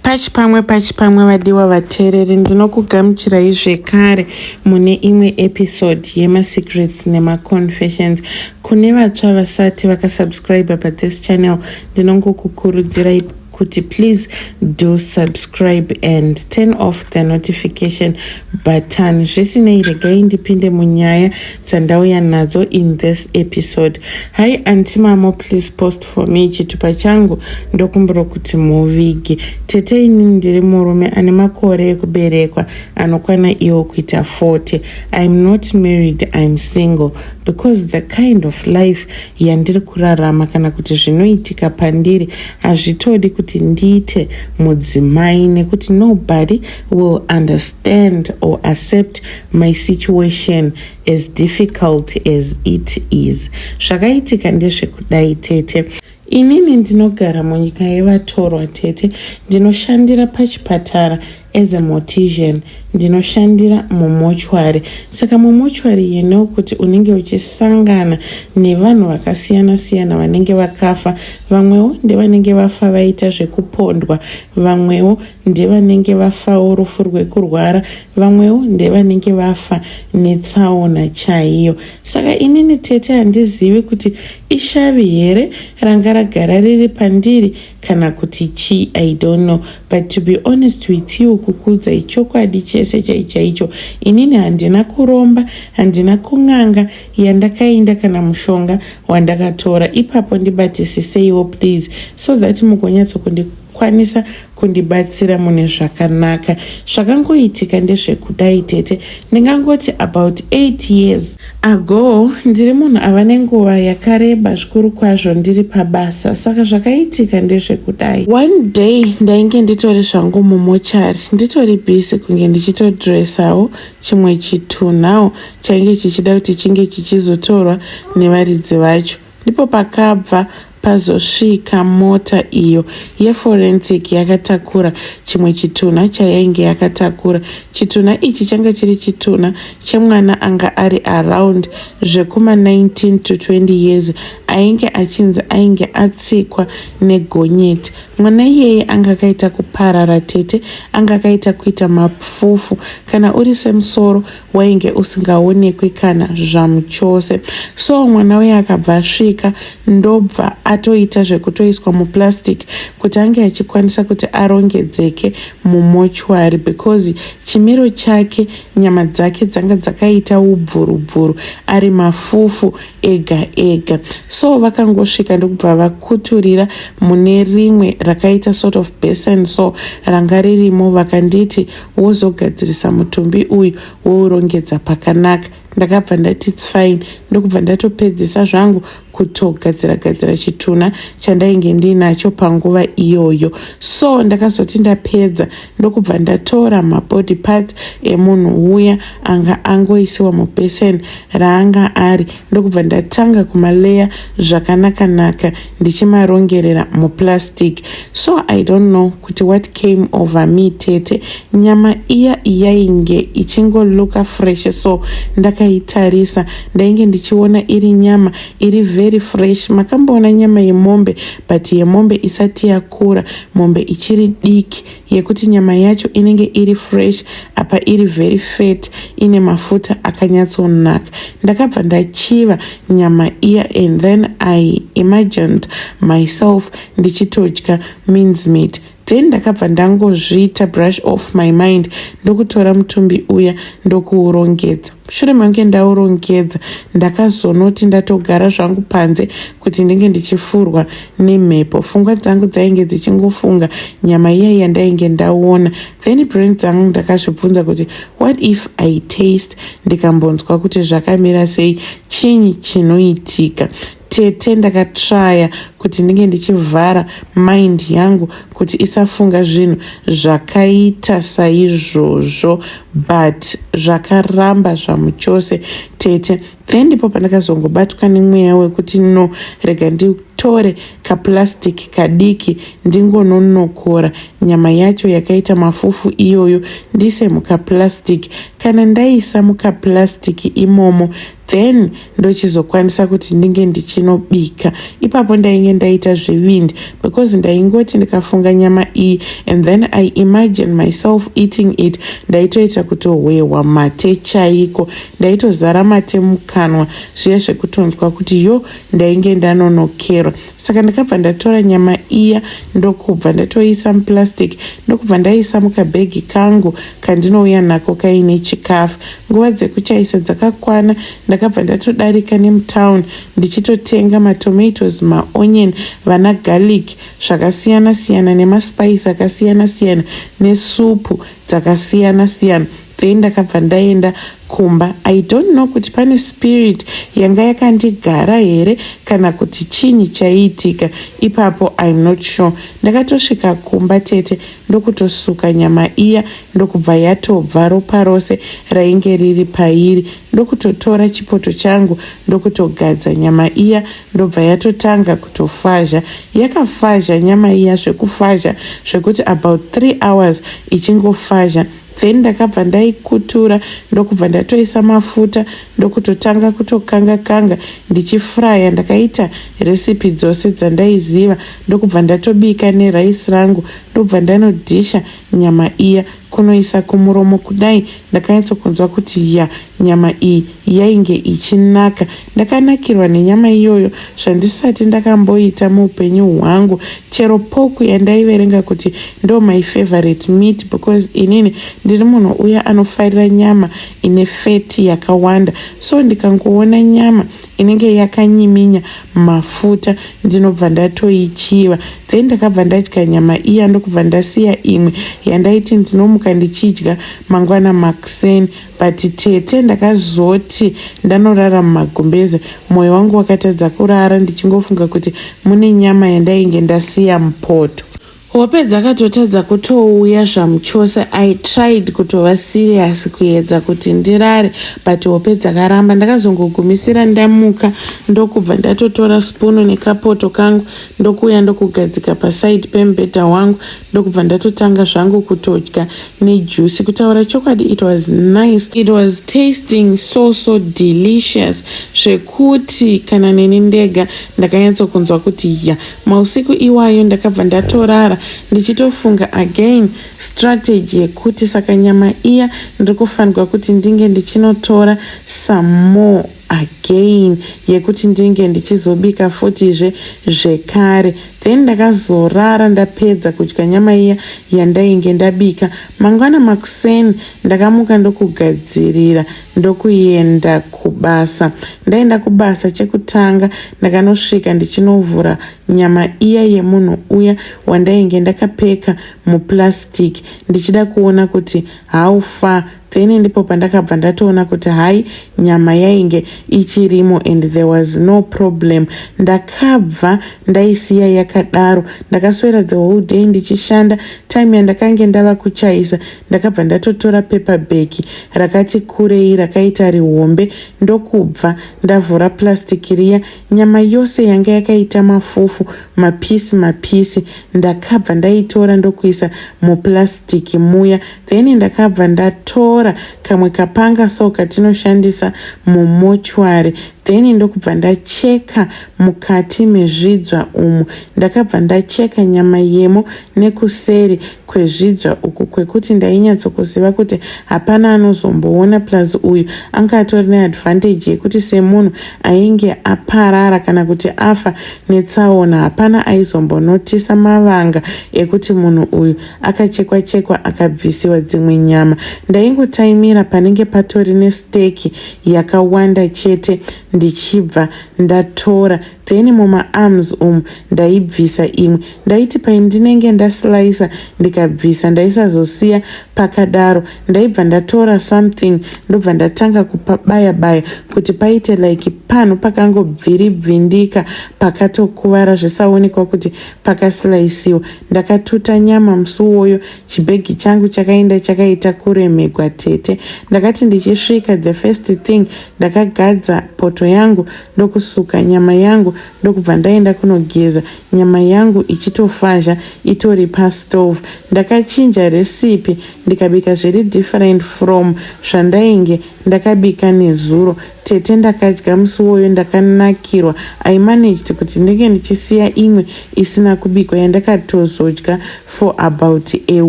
pachipamwe vadiwa vateereri, ndinokugamuchirai zvekare mune imwe episode yemasecrets nemaconfessions. Kune vatsva vasati vakasubscribe pathis channel, ndinongokukurudzirai kuti please do subscribe and turn off the notification button. Zvisinei, regai ndipinde munyaya dzandauya nadzo in this episode. Hi auntie Mamo, please post for me. Chitupa changu ndokumbura kuti muvige. Tete inini ndiri murume ane makore ekuberekwa anokwana iwo kuita 40. I'm not married, I'm single, because the kind of life yandiri kurarama kana kuti zvinoitika pandiri hazvitodi kuti ndiite mudzimai, nekuti nobody will understand or accept my situation as difficult as it is. Zvakaitika ndezvekudai tete. Inini ndinogara munyika yevatorwa tete. Ndinoshandira pachipatara as a mortician, ndinoshandira mumochwari. Saka mumochwari kuti unenge uchisangana nevanhu vakasiyana siyana vanenge vakafa. Vamwewo ndevanenge vafa vaita zvekupondwa, vamwewo ndevanenge vafawo rufu rwekurwara, vamwewo ndevanenge vafa netsaona chaiyo. Saka inini tete handizivi kuti ishavi here ranga ragara riri pandiri kana kuti chi, I don't know. But to be honest with you, kukudza ichokwadi chese chaicho, inini handina kuromba, handina kung'anga yandakainda kana mushonga wandakatora. Ipapo ndibatisiseiwo please, so that mugonyatso kundikwanisa kundibatsira mune zvakanaka. Zvakangoitika ndezvekudai tete. Ndingangoti about 8 years ago ndiri munhu ava nenguva yakareba zvikuru kwazvo ndiri pabasa. Saka zvakaitika ndezvekudai. One day ndainge nditori zvangu mumochari, nditori busy kunge ndichitodresawo chimwe chitunhawo chainge chichida kuti chinge chichizotorwa nevaridzi vacho. Ndipo pakabva pazosvika mota iyo yeforensic yakatakura chimwe chitunha chayainge yakatakura. Chitunha ichi changa chiri chitunha chemwana anga ari around zvekuma 19 to 20 years, ainge achinzi ainge atsikwa negonyeti. Mwana iyeye anga akaita kuparara tete, anga akaita kuita mapfufu. Kana uri semusoro wainge usingaonekwi kana zvamuchose. So mwana uye akabva asvika ndobva atoita zvekutoiswa muplastic kuti ange achikwanisa kuti arongedzeke mumochwari, because chimiro chake, nyama dzake dzanga dzakaita ubvurubvuru, ari mafufu ega ega. So vakangosvika ndokubva vakuturira mune rimwe rakaita sort of basin so ranga ririmo, vakanditi wozogadzirisa mutumbi uyu wourongedza pakanaka. Ndakabva ndati it's fine, ndokubva ndatopedzisa zvangu kutogadzira chitunha chandainge ndinacho panguva iyoyo. So ndakazoti ndapedza ndokubva ndatora mabody parts emunhu uya anga angoisiwa mubaseni raanga ari, ndokubva ndatanga kumaleya zvakanaka ndichimarongerera muplastic. So I don't know kuti what came over me tete. Nyama iya yainge ichingoluka fresh, so ndakaitarisa ndainge ndichiona iri nyama iri very fresh. Makamboona nyama yemombe, but yemombe isati yakura, mombe ichiri diki, yekuti nyama yacho inenge iri fresh, apa iri very fat, ine mafuta akanyatsonaka. Ndakabva ndachiva nyama iya, and then I imagined myself ndichitodya mincemeat. Then ndakabva ndangozviita brush off my mind, ndokutora mutumbi uya ndokuurongedza. Shure mange ndaurongedza, ndakazonoti ndatogara zvangu panze kuti ndinge ndichifurwa nemhepo. Pfungwa dzangu dzainge dzichingofunga nyama iya yandainge ndaona. Then brain dzangu ndakazvibvunza kuti what if I taste, ndikambonzwa kuti zvakamira sei, chinyi chinoitika. Tete ndakatraya kuti ndinge ndichivhara mind yangu kuti isafunga zvinhu zvakaita saizvozvo, but zvakaramba zvamuchose tete. Then ndipo pandakazongobatwa nemweya wekuti no, rega nditore kaplastic kadiki ndingononokora nyama yacho yakaita mafufu iyoyo ndise mukaplastic. Kana ndaisa mukaplastic imomo, then ndochizokwanisa kuti ndinge ndichinobika. Ipapo ndainge ndaita zvivindi because ndaingoti ndikafunga nyama iyi and then I imagine myself eating it, ndaitoita kutohwehwa mate chaiko, ndaitozara mate mukanwa zviya zvekutonzwa kuti yo ndainge ndanonokerwa. Saka ndakabva ndatora nyama iya ndokubva ndatoisa muplastic, ndokubva ndaisa mukabhegi kangu kandinouya nako kaine chikafu. Nguva dzekuchaisa dzakakwana, ndakabva ndatodarika nemutown ndichitotenga matomatoes, maonion, vana garlic zvakasiyana siyana nemaspice akasiyana siyana nesupu dzakasiyana siyana. Then ndakabva ndaenda kumba. I don't know kuti pane spirit yanga yakandigara here kana kuti chinyi chaiitika ipapo, I'm not sure. Ndakatosvika kumba tete ndokutosuka nyama iya ndokubva yatobva ropa rose rainge riri pairi, ndokutotora chipoto changu ndokutogadza nyama iya ndobva yatotanga kutofazha. Yakafazha nyama iya zvekufazha zvekuti about 3 hours ichingofazha. Then ndakabva ndaikutura ndokubva ndatoisa mafuta ndokutotanga kutokanga ndichifraya. Ndakaita recipe dzose dzandaiziva ndokubva ndatobika neraisi rangu ndobva ndanodhisha nyama iya kunoisa kumuromo kudai. Ndakanyatsokunzwa kuti nyama iyi yainge ichinaka. Ndakanakirwa nenyama iyoyo zvandisati ndakamboita muupenyu hwangu. Chero poku yandaiverenga kuti ndo my favorite meat because inini ndiri munhu uya anofarira nyama ine feti yakawanda. So ndikangoona nyama inenge yakanyiminya mafuta ndinobva ndatoichiva. Then ndakabva ndadya nyama iya ndokubva ndasiya imwe yandaiti ndinomuka ndichidya mangwana makuseni. But tete ndakazoti ndanorara mumagumbeze, mwoyo wangu wakatadza kurara ndichingofunga kuti mune nyama yandainge ndasiya mupoto. Hope dzakatotadza kutouya zvamuchose. I tried kutova serious kuedza kuti ndirare but hope dzakaramba. Ndakazongogumisira ndamuka ndokubva ndatotora spoon nekapoto kangu ndokuya ndokugadzika paside pembedha wangu ndokubva ndatotanga zvangu kutodya nejuice. Kutaura chokwadi, it was nice, it was tasting so delicious zvekuti kana neni ndega ndakanyatsokunzwa kuti mausiku iwayo ndakabva ndatorara ndichitofunga again strategy yekuti saka nyama iya ndikufanirwa kuti ndinge ndichinotora some more again yekuti ndinge ndichizobika futi zvekare. Then ndakazorara ndapedza kudya nyama iya yandainge ndabika. Mangwana makuseni ndakamuka ndokugadzirira ndokuenda kubasa. Ndaenda kubasa chekutanga ndakanosvika ndichinovhura nyama iya yemunhu uya wandainge ndakapeka muplastic ndichida kuona kuti how far. Then ndipo pandakabva ndatoona kuti hai nyama yainge ichirimo and there was no problem. Ndakabva ndaisiya yakadaro, ndakaswera the whole day ndichishanda. Time yandakange ndava kuchaisa ndakabva ndatotora paper bag rakati kurei rakaita rihombe ndokubva ndavhura plastic riya. Nyama yose yanga yakaita mafufu mapisi ndakabva ndaitora ndokuisa muplastic muya. Then ndakabva ndatora kamwe kapanga so katinoshandisa mumochwari. Then ndokubva ndacheka mukati mezvidzwa umu. Ndakabva ndacheka nyama yemo nekuseri kwezvidzwa uku kwekuti ndainyatsokuziva kuti hapana anozomboona. Plus uyu anga atori neadvantage yekuti semunhu ainge aparara kana kuti afa netsaona hapana aizombonotisa mavanga ekuti munhu uyu akachekwa akabvisiwa dzimwe nyama. Ndaingotaimira panenge patori nesteki yakawanda chete ndichibva ndatora. Then mumaarms umu ndaibvisa imwe, ndaiti paindinenge ndaslicer ndikabvisa ndaisazosiya pakadaro. Ndaibva ndatora something ndobva ndatanga kupabaya kuti paite like pano pakangobviribvindika pakatokuvara zvisaonekwa kuti pakaslaisiwa. Ndakatuta nyama musi uwoyo, chibhegi changu chakaenda chakaita kuremegwa tete. Ndakati ndichisvika the first thing ndakagadza poto moto yangu, ndokusuka nyama yangu, ndokubva ndaenda kunogeza, nyama yangu ichitofazha itori pastove. Ndakachinja recipe ndikabika zviri different from zvandainge ndakabika nezuro. Tete ndakadya musi woyo ndakanakirwa. I managed kuti ndenge ndichisiya imwe isina kubikwa yandakatozodya for about a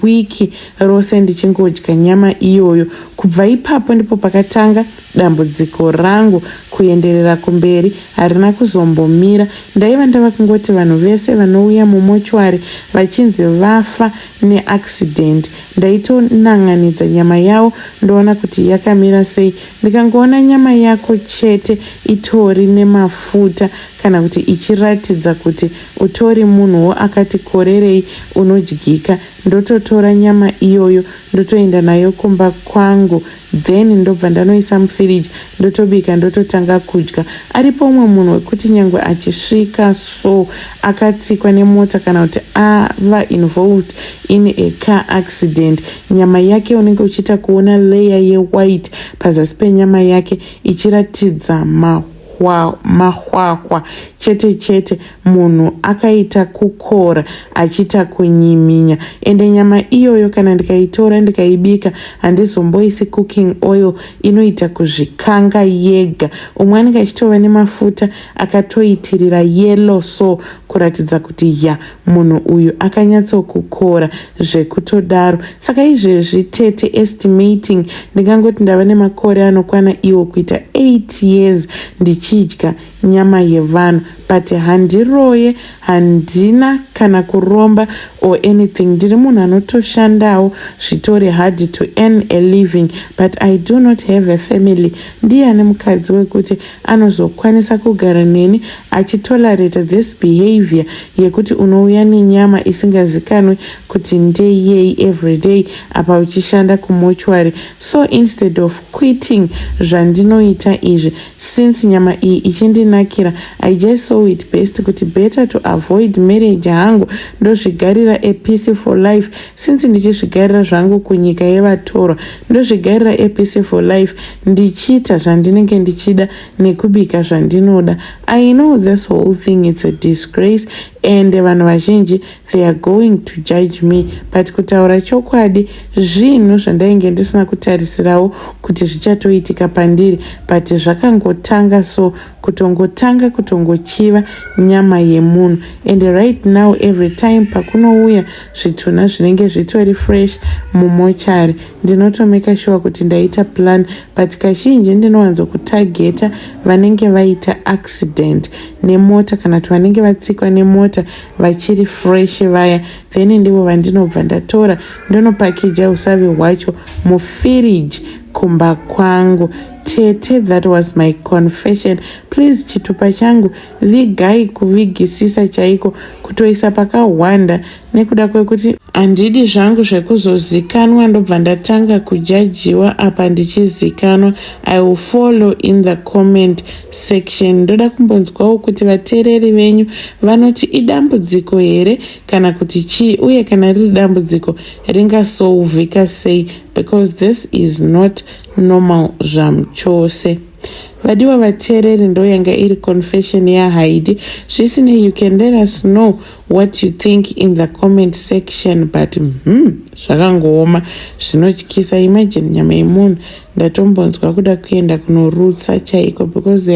week rose ndichingodya nyama iyoyo. Kubva ipapo ndipo pakatanga dambudziko rangu kuenderera kumberi, harina kuzombomira. Ndaiva ndava kungoti vanhu vese vanouya mumochwari vachinzi vafa neaccident. Ndaitonanganidza nyama yavo ndoona kuti yakamira sei. Ndikangoona nyama yako chete itori nemafuta kana kuti ichiratidza kuti utori munhuwo akati korerei unodyika, ndototora nyama iyoyo ndotoenda nayo kumba kwangu, then ndobva ndanoisa mufiriji ndotobika ndototanga kudya. Aripo umwe munhu wekuti nyangwe achisvika so akatsikwa nemota kana kuti ava involved in a car accident, nyama yake unenge uchiita kuona layer yewhite pazasi penyama yake ichiratidza mahwahwa chete chete. Munhu akaita kukora achiita kunyiminya. Ende nyama iyoyo kana ndikaitora ndikaibika handizomboisi cooking oil, inoita kuzvikanga yega. Umwe anenge achitova nemafuta akatoitirira yellow so kuratidza kuti ya munhu uyu akanyatsokukora zvekutodaro. Saka izvezvi tete estimating ndingangoti ndava nemakore anokwana iwo kuita 8 years ndichidya nyama yevanhu, but handiroye, handina kana kuromba or anything. Ndiri munhu anotoshandawo zvitori hard to earn a living, but I do not have a family. Ndiani mukadzi wekuti anozokwanisa kugara neni achitolerate this behavior yekuti unouya nenyama isingazikanwi kuti ndeyei everyday apa uchishanda kumochwari. So instead of quitting zvandinoita izvi, since nyama iyi ichindinakira, I just saw it best kuti better to avoid marriage hangu ndozvigarira a peaceful life. Since ndichizvigarira zvangu kunyika yevatorwa, ndozvigarira a peaceful life ndichiita zvandinenge ndichida nekubika zvandinoda. I know this whole thing it's a disgrace and vanhu vazhinji they are going to judge me, but kutaura chokwadi zvinhu zvandainge ndisina kutarisirawo kuti zvichatoitika pandiri, but zvakangotanga so kutongochiva nyama yemunhu. And right now every time pakunouya zvituna zvinenge zvitori fresh mumochari, ndinotomeka sure kuti ndaita plan, but kazhinji ndinowanzo kutageta vanenge vaita accident nemota kana kuti vanenge vatsikwa nemota vachiri fresh vaya, then ndivo vandinobva ndatora ndonopakija usavi hwacho mufiriji kumba kwangu. Tete, that was my confession. Please chitupa changu vigai kuvigisisa chaiko kutoisa pakahwanda nekuda kwekuti handidi zvangu zvekuzozikanwa ndobva ndatanga kujajiwa apa ndichizikanwa. I will follow in the comment section. Ndoda kumbonzwawo kuti vateereri venyu vanoti idambudziko here kana kuti chii, uye kana riri dambudziko ringasolvika sei, because this is not normal zvamchose. Vadiwa vateereri, ndo yanga iri confession yaHaidi. Zvisinei, you can let us know what you think in the comment section, but zvakangooma zvinotyisa. Imagine nyama yemunhu ndatombonzwa kuda kuenda kunorutsa chaiko because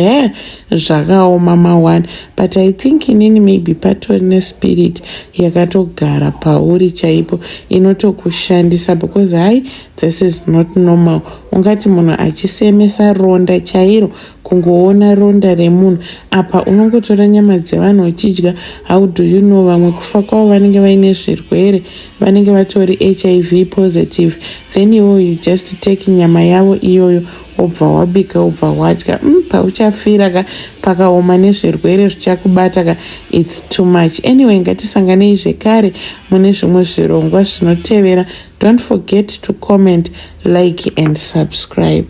zvakaoma mawana, but I think inini maybe patori nespirit yakatogara pauri chaipo inotokushandisa, because this is not normal. Ungati munhu achisemesa ronda chairo, kungoona ronda remunhu apa unongotora nyama dzevanhu uchidya. How do you know vamwe kufa kwavo vanenge vaine zvirwere, vanenge vatori HIV positive, then you just take nyama yavo iyoyo obva wabika obva wadya. Pauchafira pakaoma nezvirwere zvichakubata it's too much. Anyway, ngatisanganei zvekare mune zvimwe zvirongwa zvinotevera. Don't forget to comment, like and subscribe.